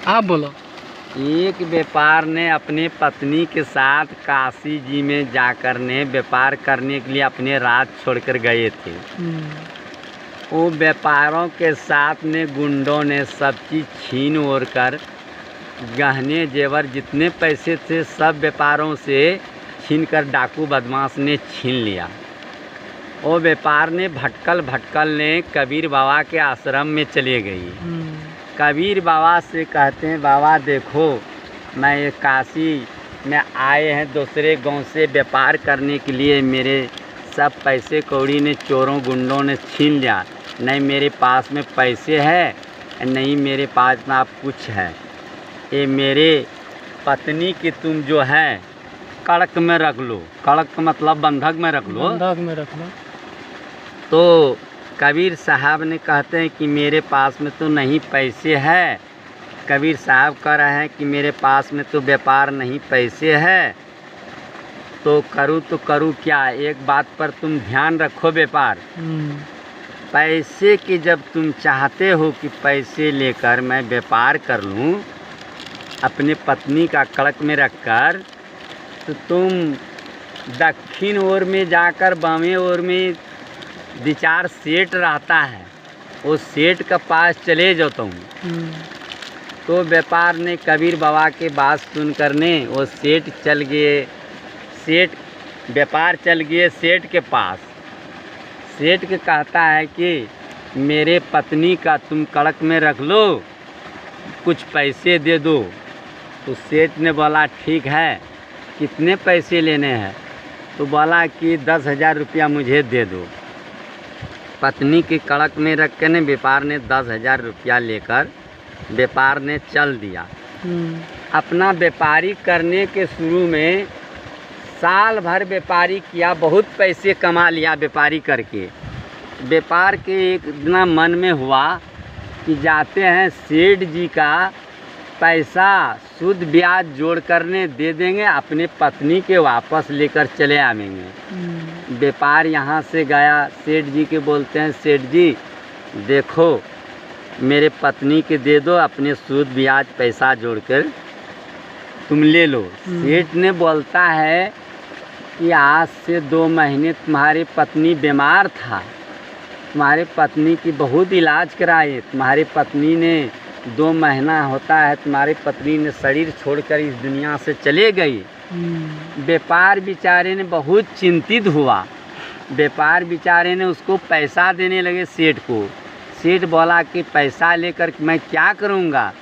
आप बोलो। एक व्यापार ने अपने पत्नी के साथ काशी जी में जाकर ने व्यापार करने के लिए अपने राज छोड़कर गए थे। वो व्यापारों के साथ ने गुंडों ने सब चीज़ छीन ओर कर गहने जेवर जितने पैसे थे सब व्यापारों से छीन कर डाकू बदमाश ने छीन लिया। वो व्यापार ने भटकल ने कबीर बाबा के आश्रम में चले गई। कबीर बाबा से कहते हैं, बाबा देखो मैं ये काशी में आए हैं दूसरे गांव से व्यापार करने के लिए, मेरे सब पैसे कौड़ी ने चोरों गुंडों ने छीन लिया। नहीं मेरे पास में पैसे है, नहीं मेरे पास में आप कुछ है। ये मेरे पत्नी की तुम जो है कड़क में रख लो। कड़क का मतलब बंधक में रख लो। बंधक में रख लो। तो कबीर साहब ने कहते हैं कि मेरे पास में तो नहीं पैसे है। कबीर साहब कह रहे हैं कि मेरे पास में तो व्यापार नहीं पैसे है, तो करूँ क्या। एक बात पर तुम ध्यान रखो, व्यापार पैसे की जब तुम चाहते हो कि पैसे लेकर मैं व्यापार कर लूँ अपने पत्नी का कड़क में रखकर, तो तुम दक्षिण ओर में जाकर बाएं ओर में विचार सेठ रहता है, वो सेठ का पास चले जाता हूँ। तो व्यापार ने कबीर बाबा के बात सुन कर ने वो सेठ चल गए। व्यापार चल गए सेठ के पास। सेठ के कहता है कि मेरे पत्नी का तुम कड़क में रख लो, कुछ पैसे दे दो। तो सेठ ने बोला ठीक है, कितने पैसे लेने हैं। तो बोला कि 10,000 रुपया मुझे दे दो। पत्नी की कड़क में रख के ने व्यापार ने 10,000 रुपया लेकर व्यापार ने चल दिया। अपना व्यापारी करने के शुरू में साल भर व्यापारी किया, बहुत पैसे कमा लिया व्यापारी करके। व्यापार के एक दिन मन में हुआ कि जाते हैं सेठ जी का पैसा शुद्ध ब्याज जोड़ करने दे देंगे, अपने पत्नी के वापस लेकर चले आवेंगे। व्यापार यहाँ से गया, सेठ जी के बोलते हैं सेठ जी देखो मेरे पत्नी के दे दो, अपने सूद ब्याज पैसा जोड़कर तुम ले लो। सेठ ने बोलता है कि आज से 2 महीने तुम्हारी पत्नी बीमार था, तुम्हारे पत्नी की बहुत इलाज कराए, तुम्हारी पत्नी ने 2 महीना होता है तुम्हारी पत्नी ने शरीर छोड़कर इस दुनिया से चले गई। व्यापार बेचारे ने बहुत चिंतित हुआ। व्यापार बेचारे ने उसको पैसा देने लगे सेठ को। सेठ बोला कि पैसा लेकर मैं क्या करूँगा,